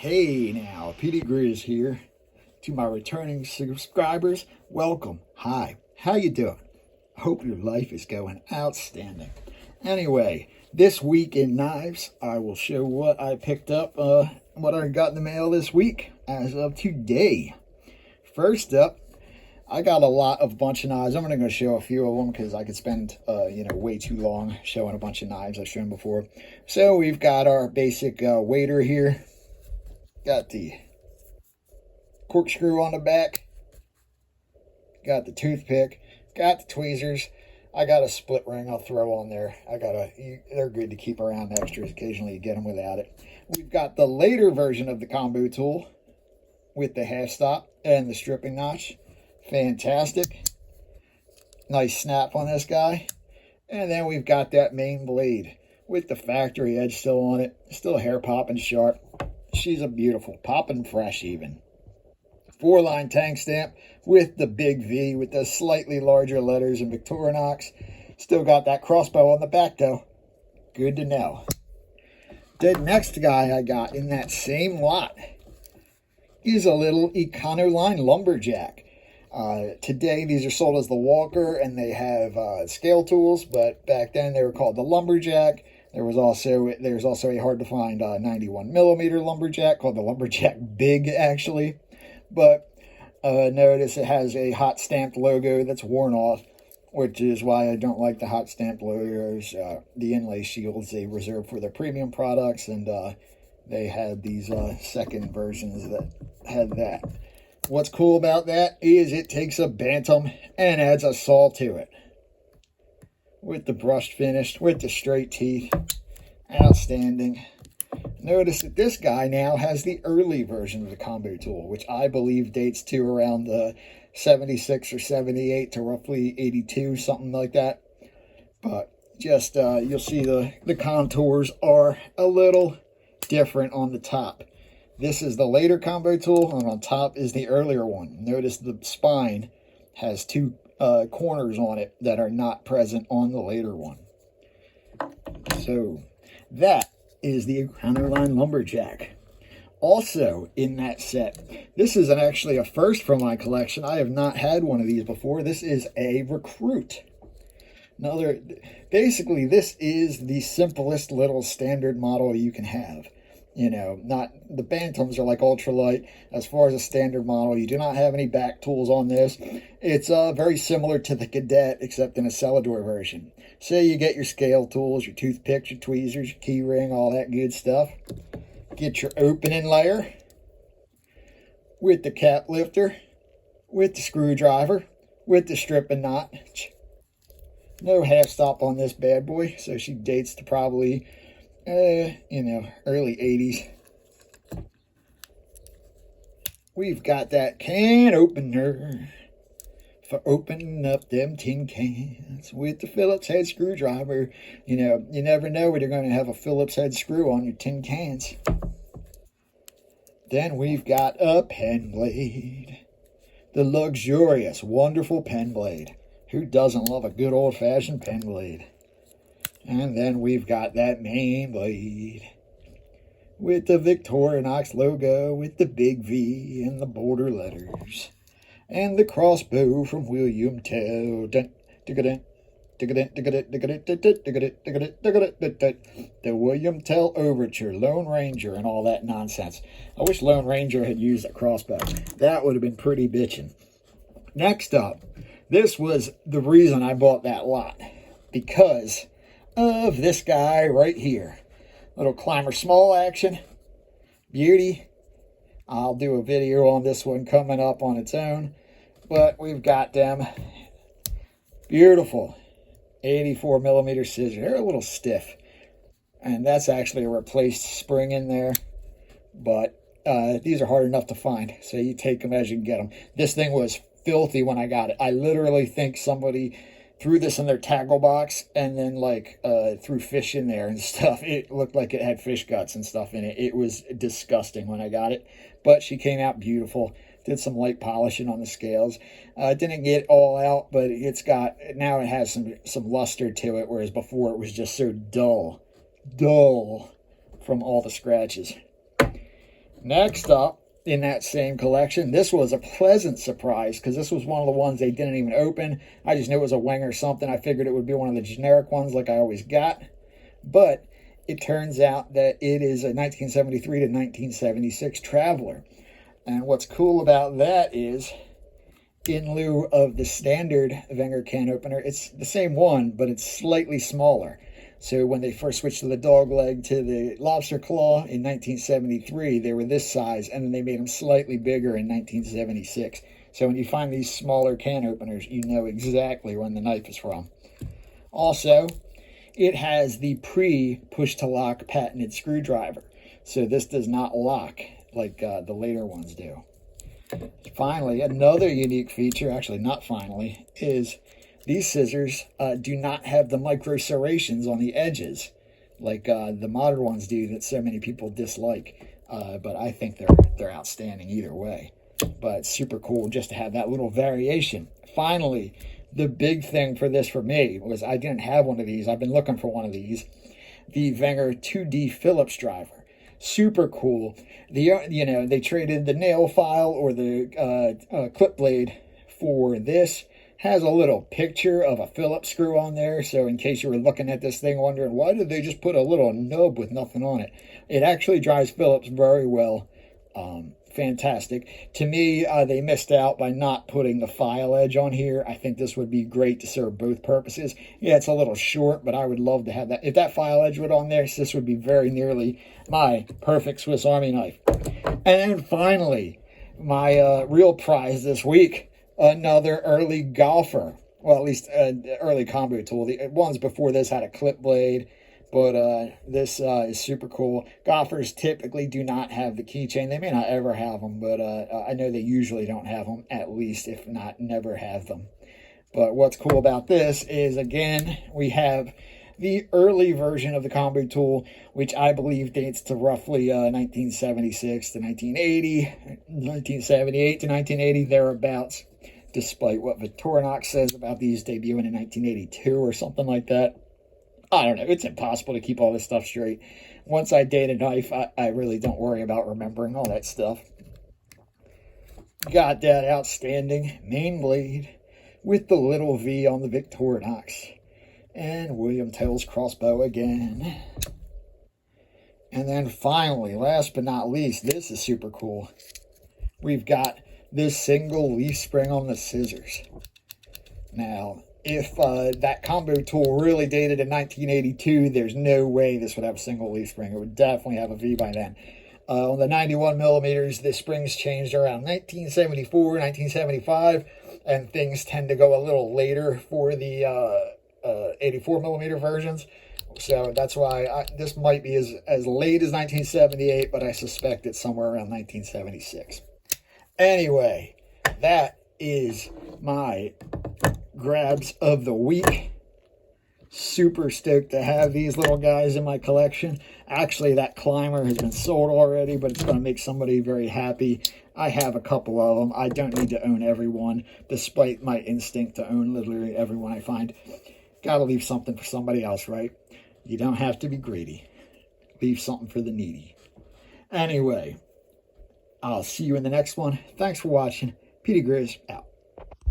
Hey now, PD Grizz here. To my returning subscribers, welcome. Hi, how you doing? Hope your life is going outstanding. Anyway, this week in knives, I will show what I picked up, what I got in the mail this week as of today. First up, I got a bunch of knives. I'm only going to show a few of them because I could spend, way too long showing a bunch of knives I've shown before. So we've got our basic waiter here. Got the corkscrew on the back. Got the toothpick. Got the tweezers. I got a split ring I'll throw on there. They're good to keep around extras. Occasionally you get them without it. We've got the later version of the combo tool with the half stop and the stripping notch. Fantastic. Nice snap on this guy. And then we've got that main blade with the factory edge still on it. Still hair popping sharp. She's a beautiful, popping fresh even. 4-line tank stamp with the big V with the slightly larger letters in Victorinox. Still got that crossbow on the back though. Good to know. The next guy I got in that same lot is a little Econoline lumberjack. Today these are sold as the Walker and they have scale tools, but back then they were called the lumberjack. There's also a hard to find 91 millimeter lumberjack called the Lumberjack Big actually, but notice it has a hot stamped logo that's worn off, which is why I don't like the hot stamped logos. The inlay shields they reserve for their premium products, and they had these second versions that had that. What's cool about that is it takes a bantam and adds a saw to it. With the brushed finish, with the straight teeth. Outstanding. Notice that this guy now has the early version of the combo tool, which I believe dates to around 76 or 78 to roughly 82, something like that. But just, you'll see the contours are a little different on the top. This is the later combo tool, and on top is the earlier one. Notice the spine has two corners on it that are not present on the later one. So that is the Econoline lumberjack. Also in that set, this is actually a first from my collection. I have not had one of these before. This is a Recruit. Basically this is the simplest little standard model you can have. You know, not the Bantams are like ultralight. As far as a standard model, you do not have any back tools on this. It's very similar to the Cadet, except in a Celador version. So you get your scale tools, your toothpicks, your tweezers, your key ring, all that good stuff. Get your opening layer with the cap lifter, with the screwdriver, with the stripping knot. No half stop on this bad boy, so she dates to probably early 80s. We've got that can opener for opening up them tin cans with the Phillips head screwdriver. You know, you never know when you're going to have a Phillips head screw on your tin cans. Then we've got a pen blade. The luxurious, wonderful pen blade. Who doesn't love a good old-fashioned pen blade? And then we've got that main blade with the Victorinox logo with the big V and the border letters. And the crossbow from William Tell. The William Tell Overture, Lone Ranger, and all that nonsense. I wish Lone Ranger had used a crossbow. That would have been pretty bitchin'. Next up, this was the reason I bought that lot. Because of this guy right here. Little Climber Small action. Beauty. I'll do a video on this one coming up on its own. But we've got them. Beautiful 84 millimeter scissors. They're a little stiff. And that's actually a replaced spring in there. But these are hard enough to find. So you take them as you can get them. This thing was filthy when I got it. I literally think somebody threw this in their tackle box and then threw fish in there and stuff. It looked like it had fish guts and stuff in it. It was disgusting when I got it, but she came out beautiful. Did some light polishing on the scales. Didn't get all out, but now it has some luster to it, whereas before it was just so dull from all the scratches. Next up in that same collection, this was a pleasant surprise because this was one of the ones they didn't even open. I just knew it was a wing or something. I figured it would be one of the generic ones like I always got. But it turns out that it is a 1973 to 1976 Traveler. And what's cool about that is, in lieu of the standard Wenger can opener, it's the same one, but it's slightly smaller. So when they first switched to the dog leg to the lobster claw in 1973, they were this size, and then they made them slightly bigger in 1976. So when you find these smaller can openers, you know exactly when the knife is from. Also, it has the pre-push-to-lock patented screwdriver. So this does not lock like the later ones do. Finally, another unique feature, actually not finally, is these scissors do not have the micro serrations on the edges like the modern ones do that so many people dislike. But I think they're outstanding either way. But super cool just to have that little variation. Finally, the big thing for this for me was I didn't have one of these. I've been looking for one of these. The Wenger 2D Phillips driver. Super cool. They traded the nail file or the clip blade for this. Has a little picture of a Phillips screw on there, so in case you were looking at this thing wondering, why did they just put a little nub with nothing on it? It actually drives Phillips very well. Fantastic. To me, they missed out by not putting the file edge on here. I think this would be great to serve both purposes. Yeah, it's a little short, but I would love to have that. If that file edge were on there, this would be very nearly my perfect Swiss Army knife. And then finally, my real prize this week, another early golfer. Well, at least early combo tool. The ones before this had a clip blade, but this is super cool. Golfers typically do not have the keychain. They may not ever have them, but I know they usually don't have them, at least, if not never have them. But what's cool about this is, again, we have the early version of the combo tool, which I believe dates to roughly 1976 to 1980, 1978 to 1980, thereabouts, despite what Victorinox says about these debuting in 1982 or something like that. I don't know. It's impossible to keep all this stuff straight. Once I date a knife, I really don't worry about remembering all that stuff. Got that outstanding main blade with the little V on the Victorinox. And William Tell's crossbow again. And then finally, last but not least, this is super cool. We've got this single leaf spring on the scissors. Now, if that combo tool really dated in 1982, there's no way this would have a single leaf spring. It would definitely have a V by then. On the 91 millimeters, the springs changed around 1974, 1975, and things tend to go a little later for the 84 millimeter versions. So that's why this might be as late as 1978, but I suspect it's somewhere around 1976. Anyway, that is my grabs of the week. Super stoked to have these little guys in my collection. Actually, that climber has been sold already, but it's going to make somebody very happy. I have a couple of them. I don't need to own every one, despite my instinct to own literally everyone I find. Gotta leave something for somebody else, right? You don't have to be greedy. Leave something for the needy. Anyway, I'll see you in the next one. Thanks for watching. Petey Grizz out.